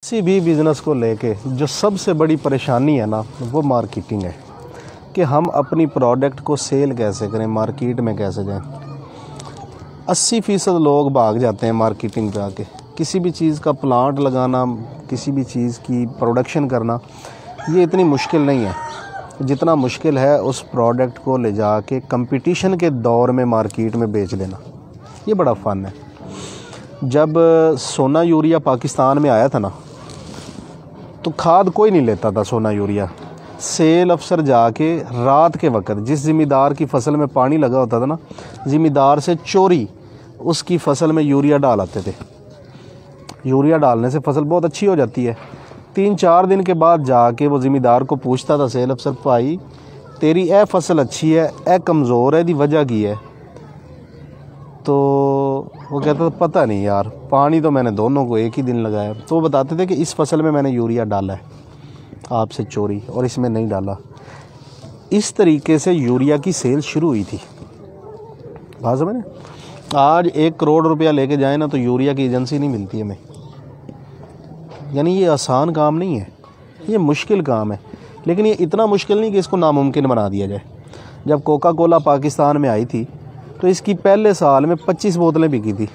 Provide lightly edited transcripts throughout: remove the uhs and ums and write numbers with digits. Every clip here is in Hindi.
किसी भी बिज़नेस को लेके जो सबसे बड़ी परेशानी है ना, वो मार्केटिंग है कि हम अपनी प्रोडक्ट को सेल कैसे करें, मार्केट में कैसे जाएं। 80% लोग भाग जाते हैं मार्केटिंग पे आके। किसी भी चीज़ का प्लांट लगाना, किसी भी चीज़ की प्रोडक्शन करना, ये इतनी मुश्किल नहीं है जितना मुश्किल है उस प्रोडक्ट को ले जाके कंपटीशन के दौर में मार्केट में बेच देना। ये बड़ा फ़न है। जब सोना यूरिया पाकिस्तान में आया था ना, तो खाद कोई नहीं लेता था सोना यूरिया। सेल अफसर जाके रात के वक्त जिस ज़िम्मेदार की फसल में पानी लगा होता था ना, ज़िम्मेदार से चोरी उसकी फसल में यूरिया डाल आते थे। यूरिया डालने से फसल बहुत अच्छी हो जाती है। 3-4 दिन के बाद जाके वो ज़िम्मेदार को पूछता था सेल अफसर, भाई तेरी ए फसल अच्छी है, ए कमज़ोर है, दी वजह की है? तो वो कहता था पता नहीं यार, पानी तो मैंने दोनों को एक ही दिन लगाया। तो वो बताते थे कि इस फसल में मैंने यूरिया डाला है आपसे चोरी, और इसमें नहीं डाला। इस तरीके से यूरिया की सेल शुरू हुई थी। बात समझे? आज 1 करोड़ रुपया लेके जाए ना, तो यूरिया की एजेंसी नहीं मिलती हमें। यानी ये आसान काम नहीं है, ये मुश्किल काम है। लेकिन ये इतना मुश्किल नहीं कि इसको नामुमकिन बना दिया जाए। जब कोका कोला पाकिस्तान में आई थी तो इसकी पहले साल में 25 बोतलें बिकी थी।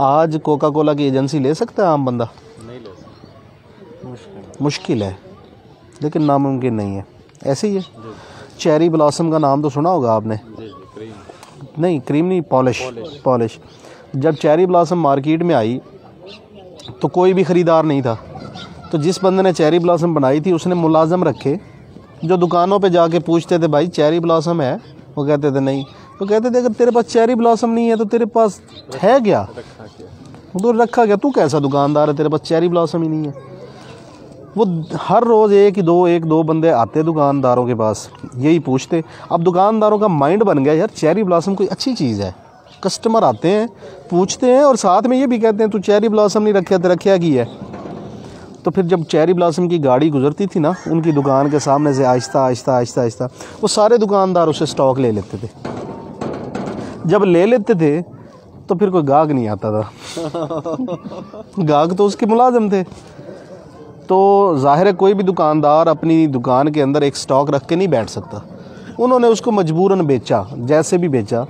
आज कोका कोला की एजेंसी ले सकता है आम बंदा? नहीं ले सकता, मुश्किल है, लेकिन नामुमकिन नहीं है। ऐसे ही है। चेरी ब्लॉसम का नाम तो सुना होगा आपने? नहीं, क्रीम नहीं, पॉलिश। जब चेरी ब्लॉसम मार्केट में आई तो कोई भी ख़रीदार नहीं था। तो जिस बंदे ने चेरी ब्लॉसम बनाई थी उसने मुलाजम रखे जो दुकानों पे जाके पूछते थे, भाई चेरी ब्लॉसम है? वो कहते थे नहीं। तो कहते थे अगर तेरे पास चेरी ब्लॉसम नहीं है तो तेरे पास है क्या? तो रखा क्या? तू कैसा दुकानदार है, तेरे पास चेरी ब्लॉसम ही नहीं है? वो हर रोज़ एक दो बंदे आते दुकानदारों के पास, यही पूछते। अब दुकानदारों का माइंड बन गया, यार चेरी ब्लॉसम कोई अच्छी चीज़ है। कस्टमर आते हैं, पूछते हैं, और साथ में ये भी कहते हैं तू चेरी ब्लॉसम नहीं रखे, तो रखा की है? तो फिर जब चेरी ब्लॉसम की गाड़ी गुजरती थी ना उनकी दुकान के सामने से, आहिस्ता वो सारे दुकानदार उससे स्टॉक ले लेते थे। जब ले लेते थे तो फिर कोई गाहक नहीं आता था। गाहक तो उसके मुलाजिम थे। तो ज़ाहिर है कोई भी दुकानदार अपनी दुकान के अंदर एक स्टॉक रख के नहीं बैठ सकता। उन्होंने उसको मजबूरन बेचा, जैसे भी बेचा।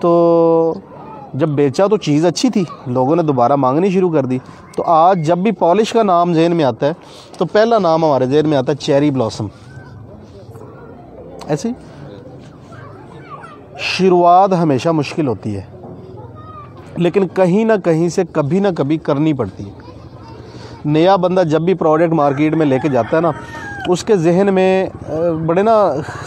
तो जब बेचा तो चीज़ अच्छी थी, लोगों ने दोबारा मांगनी शुरू कर दी। तो आज जब भी पॉलिश का नाम ज़हन में आता है तो पहला नाम हमारे ज़हन में आता है चेरी ब्लॉसम। ऐसे शुरुआत हमेशा मुश्किल होती है, लेकिन कहीं ना कहीं से कभी ना कभी करनी पड़ती है। नया बंदा जब भी प्रोडक्ट मार्केट में लेके जाता है ना, उसके जहन में बड़े ना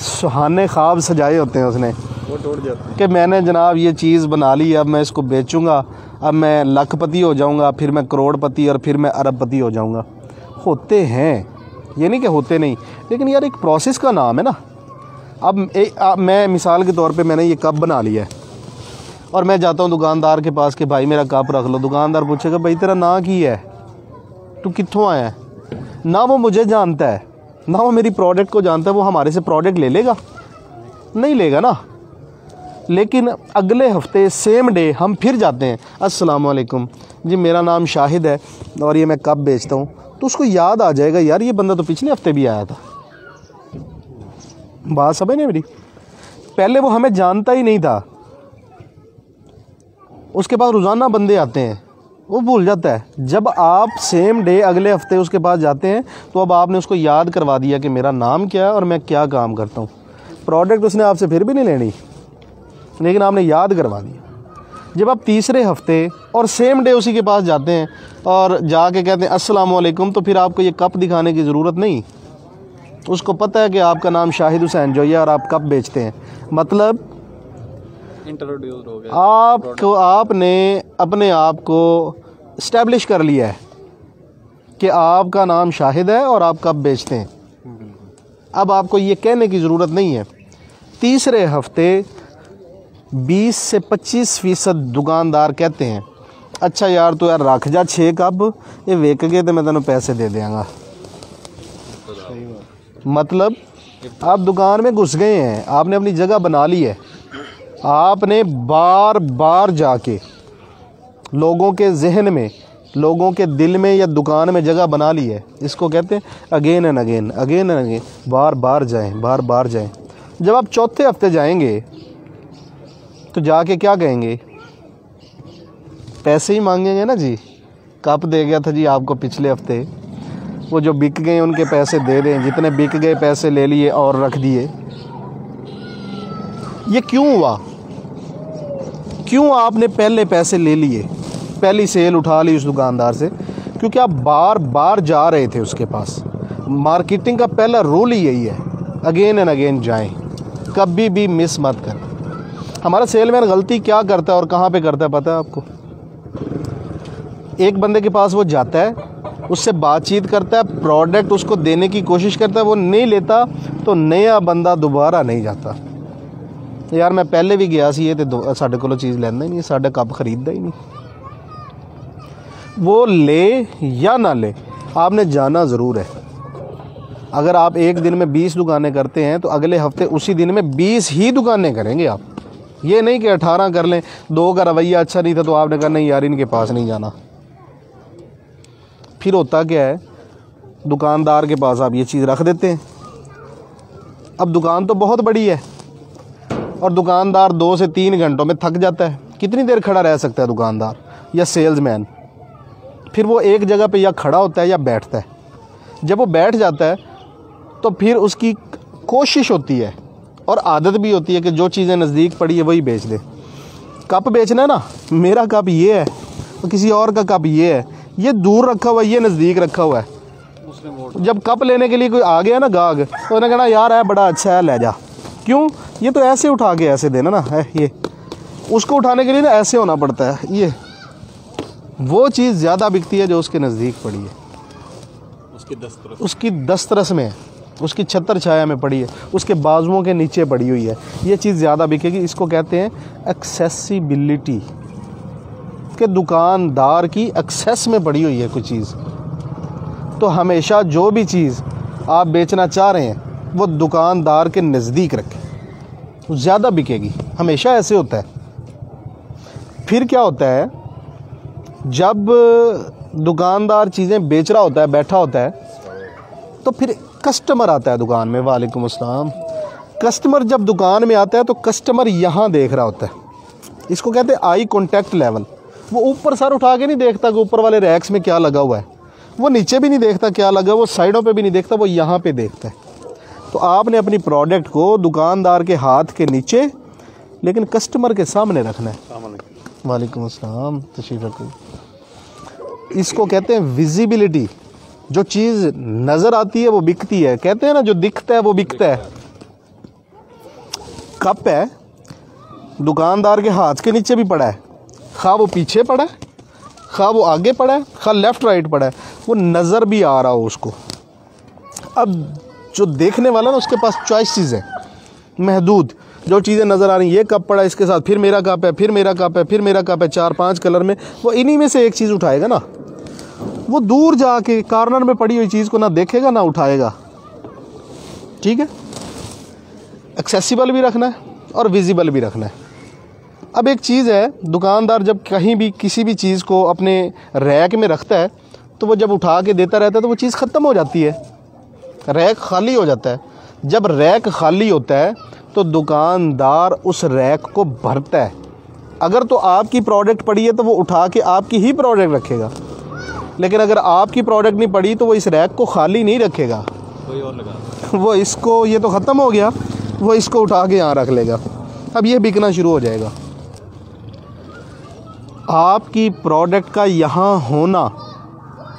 सुहाने ख्वाब सजाए होते हैं उसने, वो टूट जाते हैं कि मैंने जनाब ये चीज़ बना ली, अब मैं इसको बेचूंगा, अब मैं लाखपति हो जाऊंगा, फिर मैं करोड़पति, और फिर मैं अरबपति हो जाऊंगा। होते हैं, ये नहीं कि होते नहीं, लेकिन यार एक प्रोसेस का नाम है ना। अब मैं मिसाल के तौर पे मैंने ये कप बना लिया है और मैं जाता हूँ दुकानदार के पास कि भाई मेरा कप रख लो। दुकानदार पूछेगा भाई तेरा नाम की है, तू कित्थों आया है? ना वो मुझे जानता है, ना वो मेरी प्रोडक्ट को जानता है। वो हमारे से प्रोडक्ट ले लेगा? नहीं लेगा ना। लेकिन अगले हफ्ते सेम डे हम फिर जाते हैं, अस्सलाम वालेकुम जी, मेरा नाम शाहिद है और ये मैं कप बेचता हूँ। तो उसको याद आ जाएगा, यार ये बंदा तो पिछले हफ्ते भी आया था। बात समझ नहीं मेरी? पहले वो हमें जानता ही नहीं था, उसके पास रोज़ाना बंदे आते हैं, वो भूल जाता है। जब आप सेम डे अगले हफ्ते उसके पास जाते हैं तो अब आपने उसको याद करवा दिया कि मेरा नाम क्या है और मैं क्या काम करता हूँ। प्रोडक्ट उसने आपसे फिर भी नहीं लेनी, लेकिन आपने याद करवा दिया। जब आप तीसरे हफ्ते और सेम डे उसी के पास जाते हैं और जाके कहते हैं अस्सलाम वालेकुम, तो फिर आपको ये कप दिखाने की ज़रूरत नहीं। उसको पता है कि आपका नाम शाहिद हुसैन जोया और आप कप बेचते हैं। मतलब इंट्रोड्यूस हो गया, आपने अपने आप को इस्टेब्लिश कर लिया है कि आपका नाम शाहिद है और आप कप बेचते हैं। अब आपको ये कहने की ज़रूरत नहीं है। तीसरे हफ्ते 20 से 25% दुकानदार कहते हैं अच्छा यार तो यार रख जा 6 कप, ये वेक गए तो मैं तेन पैसे दे देंगा। मतलब आप दुकान में घुस गए हैं, आपने अपनी जगह बना ली है, आपने बार बार जाके लोगों के जहन में लोगों के दिल में या दुकान में जगह बना ली है। इसको कहते हैं again and again, again and again, बार बार जाएं, बार बार जाएं। जब आप चौथे हफ्ते जाएंगे तो जाके क्या कहेंगे? पैसे ही मांगेंगे ना जी। कप दे गया था जी आपको पिछले हफ्ते, वो जो बिक गए उनके पैसे दे दें, जितने बिक गए पैसे ले लिए और रख दिए। ये क्यों हुआ? क्यों आपने पहले पैसे ले लिए, पहली सेल उठा ली उस दुकानदार से? क्योंकि आप बार बार जा रहे थे उसके पास। मार्केटिंग का पहला रूल ही यही है, अगेन एंड अगेन जाएं, कभी भी मिस मत करें। हमारा सेलमैन गलती क्या करता है और कहाँ पे करता है पता है आपको? एक बंदे के पास वो जाता है, उससे बातचीत करता है, प्रोडक्ट उसको देने की कोशिश करता है, वो नहीं लेता तो नया बंदा दोबारा नहीं जाता। यार मैं पहले भी गया सी तो साढ़े को चीज़ लेंदा ही नहीं, साढ़े कप खरीदता ही नहीं। वो ले या ना ले, आपने जाना ज़रूर है। अगर आप एक दिन में 20 दुकानें करते हैं तो अगले हफ्ते उसी दिन में 20 ही दुकानें करेंगे आप। ये नहीं कि 18 कर लें, 2 का रवैया अच्छा नहीं था तो आपने कहा नहीं यार इनके पास नहीं जाना। फिर होता क्या है, दुकानदार के पास आप ये चीज़ रख देते हैं। अब दुकान तो बहुत बड़ी है और दुकानदार 2 से 3 घंटों में थक जाता है। कितनी देर खड़ा रह सकता है दुकानदार या सेल्समैन? फिर वो एक जगह पे या खड़ा होता है या बैठता है। जब वो बैठ जाता है तो फिर उसकी कोशिश होती है और आदत भी होती है कि जो चीज़ें नज़दीक पड़ी है वही बेच दे। कप बेचना है ना, मेरा कप ये है तो किसी और का कप ये है, ये दूर रखा हुआ है, ये नज़दीक रखा हुआ है। जब कप लेने के लिए कोई आ गया ना गाहक, तो उन्हें कहना यार है बड़ा अच्छा है ले जा। क्यों? ये तो ऐसे उठा के ऐसे देना ना है, ये उसको उठाने के लिए ना ऐसे होना पड़ता है। ये वो चीज़ ज़्यादा बिकती है जो उसके नज़दीक पड़ी है, उसकी दस्तरस में है, उसकी छतर छाया में पड़ी है, उसके बाजुओं के नीचे पड़ी हुई है। ये चीज़ ज़्यादा बिकेगी। इसको कहते हैं एक्सेसिबिलिटी, कि दुकानदार की एक्सेस में पड़ी हुई है कोई चीज़। तो हमेशा जो भी चीज़ आप बेचना चाह रहे हैं वो दुकानदार के नज़दीक रखें, वो ज़्यादा बिकेगी। हमेशा ऐसे होता है। फिर क्या होता है, जब दुकानदार चीज़ें बेच रहा होता है, बैठा होता है, तो फिर कस्टमर आता है दुकान में। वालेकुम अस्सलाम। कस्टमर जब दुकान में आता है तो कस्टमर यहाँ देख रहा होता है। इसको कहते हैं आई कॉन्टैक्ट लेवल। वो ऊपर सर उठा के नहीं देखता कि ऊपर वाले रैक्स में क्या लगा हुआ है, वो नीचे भी नहीं देखता क्या लगा, वो साइडों पे भी नहीं देखता, वो यहाँ पे देखता है। तो आपने अपनी प्रोडक्ट को दुकानदार के हाथ के नीचे लेकिन कस्टमर के सामने रखना है। वालेकुम अस्सलाम, तशरीफ़ रखो। इसको कहते हैं विजिबिलिटी। जो चीज़ नज़र आती है वो बिकती है। कहते हैं ना जो दिखता है वो बिकता है। कप है, दुकानदार के हाथ के नीचे भी पड़ा है, खा वो पीछे पड़ा है, खा वो आगे पड़ा है, खा लेफ़्ट राइट पड़ा है, वो नज़र भी आ रहा हो उसको। अब जो देखने वाला ना उसके पास चॉइसेस है महदूद। जो चीज़ें नज़र आ रही हैं, ये कप पड़ा है इसके साथ, फिर मेरा कप है, फिर मेरा कप है, फिर मेरा कप है, 4-5 कलर में, वो इन्हीं में से एक चीज़ उठाएगा ना। वो दूर जाके कॉर्नर में पड़ी हुई चीज़ को ना देखेगा ना उठाएगा। ठीक है, एक्सेसिबल भी रखना है और विजिबल भी रखना है। अब एक चीज़ है, दुकानदार जब कहीं भी किसी भी चीज़ को अपने रैक में रखता है तो वो जब उठा के देता रहता है तो वो चीज़ ख़त्म हो जाती है, रैक खाली हो जाता है। जब रैक खाली होता है तो दुकानदार उस रैक को भरता है। अगर तो आपकी प्रोडक्ट पड़ी है तो वो उठा के आपकी ही प्रोडक्ट रखेगा, लेकिन अगर आपकी प्रोडक्ट नहीं पड़ी तो वो इस रैक को खाली नहीं रखेगा, कोई और लगा वो इसको, ये तो ख़त्म हो गया, वो इसको उठा के यहाँ रख लेगा। अब ये बिकना शुरू हो जाएगा। आपकी प्रोडक्ट का यहाँ होना,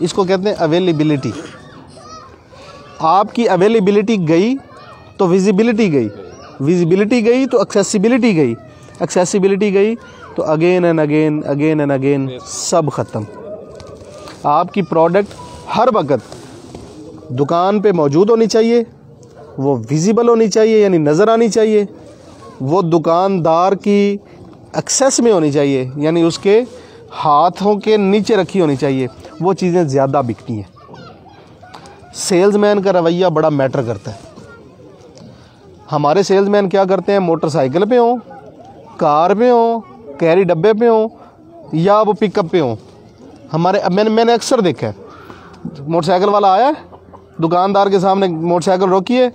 इसको कहते हैं अवेलेबिलिटी। आपकी अवेलेबिलिटी गई तो विजिबिलिटी गई, विजिबिलिटी गई तो एक्सेसिबिलिटी गई, एक्सेसिबिलिटी गई तो again and again, again and again, सब ख़त्म। आपकी प्रोडक्ट हर वक्त दुकान पे मौजूद होनी चाहिए, वो विजिबल होनी चाहिए यानी नज़र आनी चाहिए, वो दुकानदार की एक्सेस में होनी चाहिए यानी उसके हाथों के नीचे रखी होनी चाहिए। वो चीज़ें ज़्यादा बिकती हैं। सेल्समैन का रवैया बड़ा मैटर करता है। हमारे सेल्समैन क्या करते हैं, मोटरसाइकिल पे हों, कार पे हों, कैरी डब्बे पे हों या वो पिकअप पे हों, हमारे मैंने अक्सर देखा है, मोटरसाइकिल वाला आया है, दुकानदार के सामने मोटरसाइकिल रोकी है,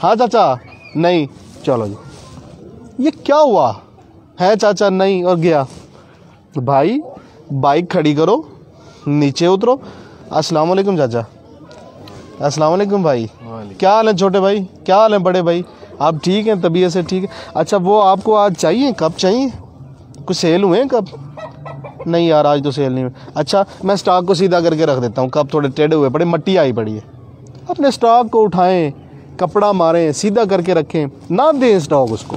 हाँ चाचा नहीं, चलो जी। ये क्या हुआ है चाचा, नहीं, और गया। भाई बाइक खड़ी करो, नीचे उतरो, अस्सलाम वालेकुम चाचा, अस्सलाम वालेकुम भाई, क्या हाल है छोटे भाई, क्या हाल है बड़े भाई, आप ठीक हैं, तबीयत से ठीक है? अच्छा वो आपको आज चाहिए, कब चाहिए, कुछ सेल हुए हैं कब? नहीं यार आज तो सेल नहीं हुई। अच्छा मैं स्टॉक को सीधा करके रख देता हूँ, कब थोड़े टेढ़े हुए पड़े, मट्टी आई पड़ी है। अपने स्टॉक को उठाएं, कपड़ा मारें, सीधा करके रखें, ना दें स्टॉक उसको।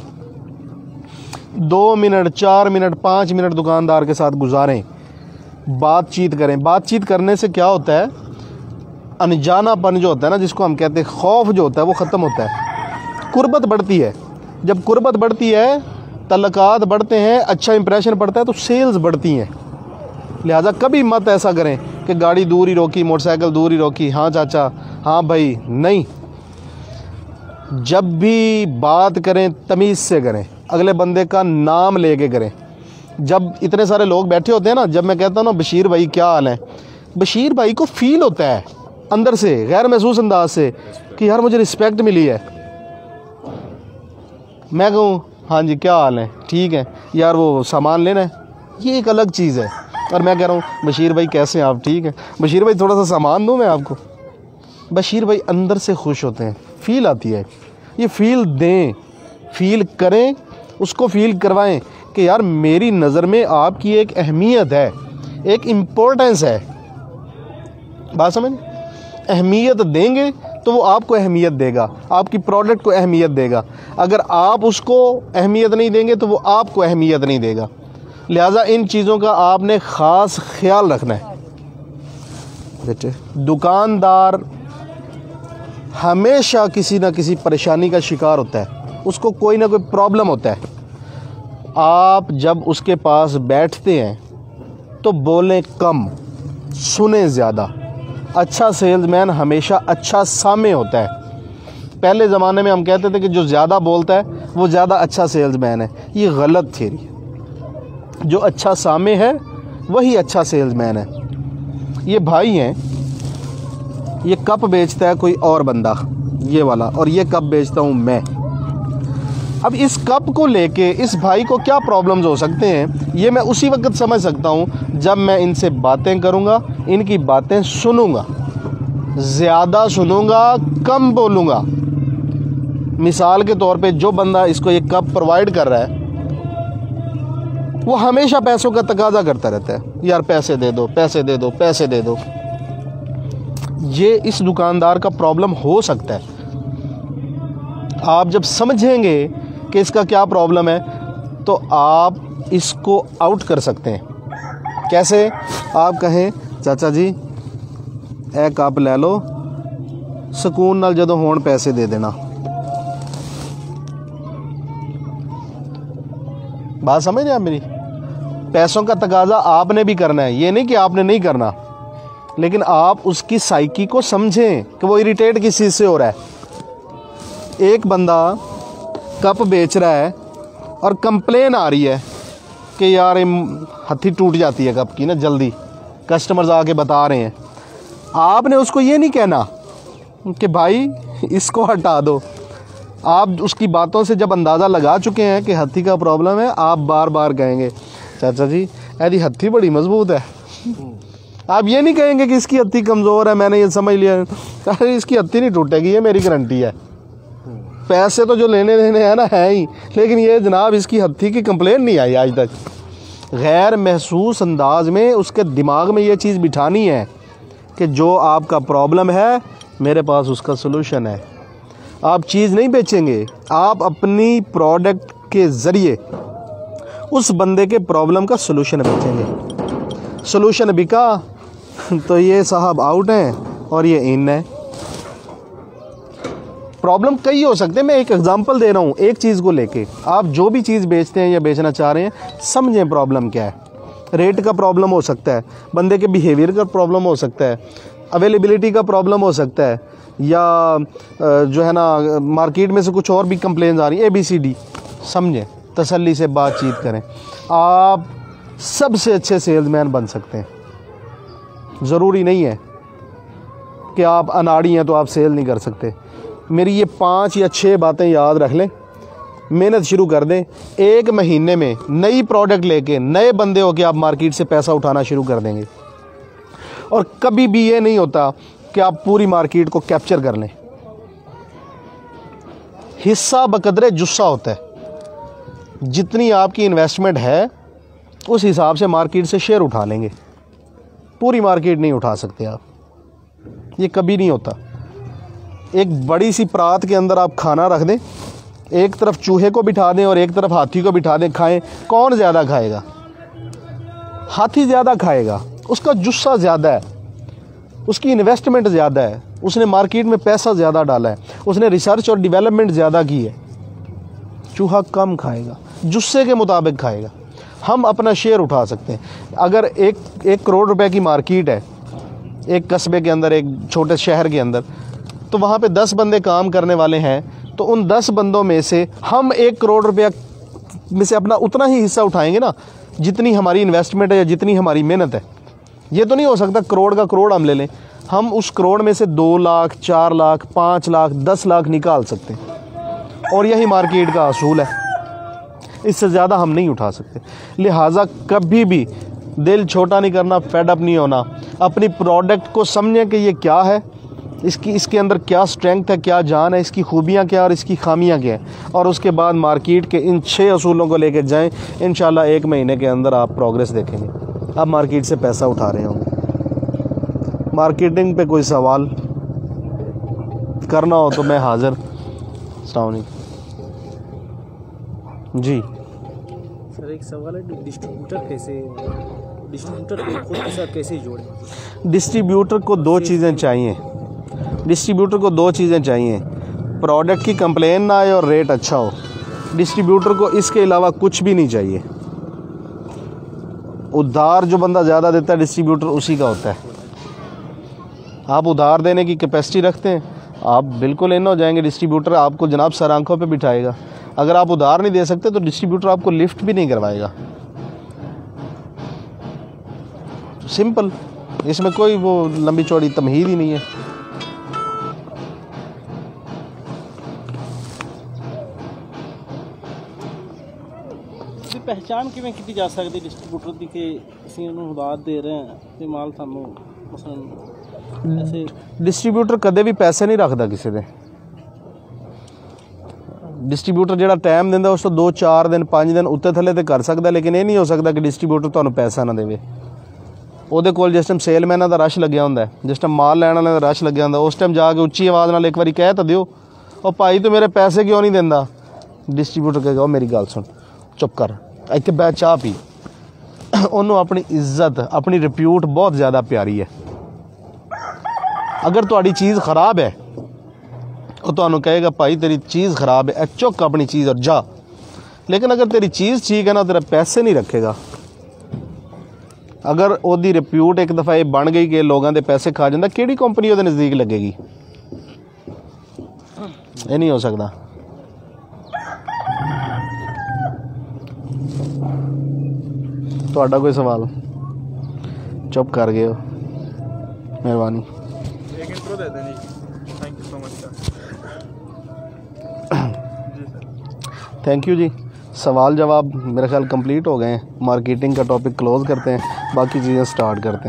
2 मिनट 4 मिनट 5 मिनट दुकानदार के साथ गुजारें, बातचीत करें। बातचीत करने से क्या होता है, अनजानापन जो होता है ना, जिसको हम कहते हैं खौफ जो होता है, वो ख़त्म होता है, कुर्बत बढ़ती है। जब कुर्बत बढ़ती है, तल्लकात बढ़ते हैं, अच्छा इंप्रेशन पड़ता है, तो सेल्स बढ़ती हैं। लिहाजा कभी मत ऐसा करें कि गाड़ी दूर ही रोकी, मोटरसाइकिल दूर ही रोकी, हाँ चाचा, हाँ भाई, नहीं। जब भी बात करें तमीज़ से करें, अगले बंदे का नाम लेके करें। जब इतने सारे लोग बैठे होते हैं ना, जब मैं कहता हूँ ना बशीर भाई क्या हाल है, बशीर भाई को फील होता है अंदर से, गैर महसूस अंदाज से, कि यार मुझे रिस्पेक्ट मिली है। मैं कहूँ हाँ जी क्या हाल है, ठीक है यार, वो सामान लेना है, ये एक अलग चीज़ है। और मैं कह रहा हूँ बशीर भाई कैसे हैं आप, ठीक है बशीर भाई, थोड़ा सा सामान दूँ मैं आपको। बशीर भाई अंदर से खुश होते हैं, फील आती है। ये फील दें, फील करें, उसको फील करवाएं कि यार मेरी नज़र में आपकी एक अहमियत है, एक इम्पोर्टेंस है। बात समझ, अहमियत देंगे तो वो आपको अहमियत देगा, आपकी प्रोडक्ट को अहमियत देगा। अगर आप उसको अहमियत नहीं देंगे तो वो आपको अहमियत नहीं देगा। लिहाजा इन चीज़ों का आपने ख़ास ख्याल रखना है। बेटे दुकानदार हमेशा किसी ना किसी परेशानी का शिकार होता है, उसको कोई ना कोई प्रॉब्लम होता है। आप जब उसके पास बैठते हैं तो बोलें कम, सुने ज़्यादा। अच्छा सेल्समैन हमेशा अच्छा सामे होता है। पहले ज़माने में हम कहते थे कि जो ज़्यादा बोलता है वो ज़्यादा अच्छा सेल्समैन है। ये गलत थ्योरी है। जो अच्छा सामे है वही अच्छा सेल्समैन है। ये भाई हैं, ये कप बेचता है कोई और बंदा, ये वाला, और ये कप बेचता हूँ मैं। अब इस कप को लेके इस भाई को क्या प्रॉब्लम्स हो सकते हैं, ये मैं उसी वक्त समझ सकता हूँ जब मैं इनसे बातें करूँगा, इनकी बातें सुनूँगा, ज़्यादा सुनूँगा, कम बोलूँगा। मिसाल के तौर पे जो बंदा इसको ये कप प्रोवाइड कर रहा है वो हमेशा पैसों का तकाजा करता रहता है, यार पैसे दे दो, पैसे दे दो, पैसे दे दो। ये इस दुकानदार का प्रॉब्लम हो सकता है। आप जब समझेंगे कि इसका क्या प्रॉब्लम है तो आप इसको आउट कर सकते हैं। कैसे? आप कहें चाचा जी ए कप ले लो, सुकून नाल जदों होण पैसे दे देना। बात समझ रहे हैं आप मेरी? पैसों का तकाजा आपने भी करना है, ये नहीं कि आपने नहीं करना, लेकिन आप उसकी साइकी को समझें कि वो इरिटेट किस चीज़ से हो रहा है। एक बंदा कप बेच रहा है और कंप्लेन आ रही है कि यार हथी टूट जाती है कप की ना जल्दी, कस्टमर्स आके बता रहे हैं। आपने उसको ये नहीं कहना कि भाई इसको हटा दो। आप उसकी बातों से जब अंदाज़ा लगा चुके हैं कि हथी का प्रॉब्लम है, आप बार बार कहेंगे चाचा जी यदि हथी बड़ी मजबूत है। आप ये नहीं कहेंगे कि इसकी हथी कमज़ोर है, मैंने ये समझ लिया, अरे इसकी हथी नहीं टूटेगी, ये मेरी गारंटी है। पैसे तो जो लेने देने हैं ना है ही, लेकिन ये जनाब इसकी हथी की कंप्लेन नहीं आई आज तक। गैर महसूस अंदाज में उसके दिमाग में ये चीज़ बिठानी है कि जो आपका प्रॉब्लम है मेरे पास उसका सलूशन है। आप चीज़ नहीं बेचेंगे, आप अपनी प्रोडक्ट के ज़रिए उस बंदे के प्रॉब्लम का सलूशन बेचेंगे। सलूशन बिका तो ये साहब आउट हैं और ये इन है। प्रॉब्लम कई हो सकते हैं, मैं एक एग्जांपल दे रहा हूँ एक चीज़ को लेके। आप जो भी चीज़ बेचते हैं या बेचना चाह रहे हैं, समझें प्रॉब्लम क्या है। रेट का प्रॉब्लम हो सकता है, बंदे के बिहेवियर का प्रॉब्लम हो सकता है, अवेलेबिलिटी का प्रॉब्लम हो सकता है, या जो है ना मार्केट में से कुछ और भी कंप्लेंट्स आ रही है, ABCD। समझें, तसल्ली से बातचीत करें, आप सबसे अच्छे सेल्समैन बन सकते हैं। ज़रूरी नहीं है कि आप अनाड़ी हैं तो आप सेल नहीं कर सकते। मेरी ये 5 या 6 बातें याद रख लें, मेहनत शुरू कर दें। 1 महीने में नई प्रोडक्ट लेके नए बंदे हो के आप मार्केट से पैसा उठाना शुरू कर देंगे। और कभी भी ये नहीं होता कि आप पूरी मार्केट को कैप्चर कर लें। हिस्सा बकदरे जुस्सा होता है। जितनी आपकी इन्वेस्टमेंट है उस हिसाब से मार्केट से शेयर उठा लेंगे। पूरी मार्केट नहीं उठा सकते आप, ये कभी नहीं होता। एक बड़ी सी परात के अंदर आप खाना रख दें, एक तरफ चूहे को बिठा दें और एक तरफ हाथी को बिठा दें, खाएं, कौन ज़्यादा खाएगा? हाथी ज़्यादा खाएगा, उसका जुस्सा ज़्यादा है, उसकी इन्वेस्टमेंट ज़्यादा है, उसने मार्केट में पैसा ज़्यादा डाला है, उसने रिसर्च और डेवलपमेंट ज़्यादा की है। चूहा कम खाएगा, जुस्से के मुताबिक खाएगा। हम अपना शेयर उठा सकते हैं। अगर 1 करोड़ रुपए की मार्केट है एक कस्बे के अंदर, एक छोटे शहर के अंदर, तो वहाँ पे 10 बंदे काम करने वाले हैं, तो उन 10 बंदों में से हम 1 करोड़ रुपया में से अपना उतना ही हिस्सा उठाएंगे ना जितनी हमारी इन्वेस्टमेंट है या जितनी हमारी मेहनत है। ये तो नहीं हो सकता करोड़ का करोड़ हम ले लें। हम उस करोड़ में से 2 लाख, 4 लाख, 5 लाख, 10 लाख निकाल सकते हैं, और यही मार्केट का असूल है। इससे ज़्यादा हम नहीं उठा सकते। लिहाजा कभी भी दिल छोटा नहीं करना, फेड अप नहीं होना। अपनी प्रोडक्ट को समझें कि ये क्या है, इसके अंदर क्या स्ट्रेंथ है, क्या जान है, इसकी खूबियाँ क्या और इसकी खामियाँ क्या हैं, और उसके बाद मार्केट के इन 6 असूलों को लेकर जाएं। इंशाल्लाह 1 महीने के अंदर आप प्रोग्रेस देखेंगे। आप मार्केट से पैसा उठा रहे होंगे। मार्केटिंग पे कोई सवाल करना हो तो मैं हाज़िर। अस्सलाम वालेकुम जी। सर एक सवाल है, डिस्ट्रीब्यूटर को खुद के साथ कैसे जोड़ें? डिस्ट्रीब्यूटर को 2 चीज़ें चाहिए। डिस्ट्रीब्यूटर को 2 चीज़ें चाहिए, प्रोडक्ट की कंप्लेन ना आए और रेट अच्छा हो। डिस्ट्रीब्यूटर को इसके अलावा कुछ भी नहीं चाहिए। उधार जो बंदा ज़्यादा देता है डिस्ट्रीब्यूटर उसी का होता है। आप उधार देने की कैपेसिटी रखते हैं, आप बिल्कुल इन हो जाएंगे। डिस्ट्रीब्यूटर आपको जनाब सर आंखों पे बिठाएगा। अगर आप उधार नहीं दे सकते तो डिस्ट्रीब्यूटर आपको लिफ्ट भी नहीं करवाएगा। सिंपल, इसमें कोई वो लंबी चौड़ी तमहीद ही नहीं है। पहचान किवें की जा सकती डिस्ट्रीब्यूटर की कि ਅਸੀਂ ਉਹਨੂੰ ਉਧਾਰ ਦੇ ਰਹੇ ਹਾਂ ਤੇ ਮਾਲ ਸਾਨੂੰ ਮਸਲਨ ऐसे? डिस्ट्रीब्यूटर कदे भी पैसे नहीं रखता किसी दे। डिस्ट्रीब्यूटर ਜਿਹੜਾ ਟਾਈਮ ਦਿੰਦਾ ਉਸ ਤੋਂ 2-4 ਦਿਨ 5 ਦਿਨ ਉੱਤੇ ਥੱਲੇ ਤੇ ਕਰ ਸਕਦਾ, ਲੇਕਿਨ ਇਹ ਨਹੀਂ ਹੋ ਸਕਦਾ ਕਿ डिस्ट्रीब्यूटर ਤੁਹਾਨੂੰ ਪੈਸਾ ਨਾ ਦੇਵੇ। ਉਹਦੇ ਕੋਲ ਜਿਸ ਟਾਈਮ ਸੇਲਮੈਨਾਂ ਦਾ ਰਸ਼ ਲੱਗਿਆ ਹੁੰਦਾ, ਜਿਸ ਟਾਈਮ ਮਾਲ ਲੈਣ ਵਾਲਿਆਂ ਦਾ ਰਸ਼ ਲੱਗਿਆ ਹੁੰਦਾ, ਉਸ ਟਾਈਮ ਜਾ ਕੇ ਉੱਚੀ ਆਵਾਜ਼ ਨਾਲ ਇੱਕ ਵਾਰੀ ਕਹਿ ਤਾਂ ਦਿਓ, ਉਹ ਭਾਈ ਤੂੰ ਮੇਰੇ ਪੈਸੇ ਕਿਉਂ ਨਹੀਂ ਦਿੰਦਾ? डिस्ट्रीब्यूटर ਕਹੇਗਾ ਉਹ ਮੇਰੀ ਗੱਲ ਸੁਣ, ਚੁੱਪ ਕਰ, ਇੱਥੇ ਬੈ ਚਾਹ ਪੀ। ਉਹਨੂੰ ਆਪਣੀ ਇੱਜ਼ਤ, ਆਪਣੀ ਰਿਪਿਊਟ ਬਹੁਤ ਜ਼ਿਆਦਾ ਪਿਆਰੀ ਹੈ। अगर तुहाड़ी चीज़ ख़राब है वो तुहानू कहेगा भाई तेरी चीज़ ख़राब है, चुक अपनी चीज़ और जा। लेकिन अगर तेरी चीज़ ठीक है ना, तेरे पैसे नहीं रखेगा। अगर ओदी रिप्यूट एक दफ़ा ये बन गई कि लोगों के पैसे खा जाता, किहड़ी कंपनी ओदे नज़दीक लगेगी? ये नहीं हो सकता। तुहाडा कोई सवाल? चुप कर गए हो, मेहरबानी। थैंक यू जी। सवाल जवाब मेरा ख्याल कंप्लीट हो गए हैं। मार्केटिंग का टॉपिक क्लोज़ करते हैं, बाकी चीज़ें स्टार्ट करते हैं।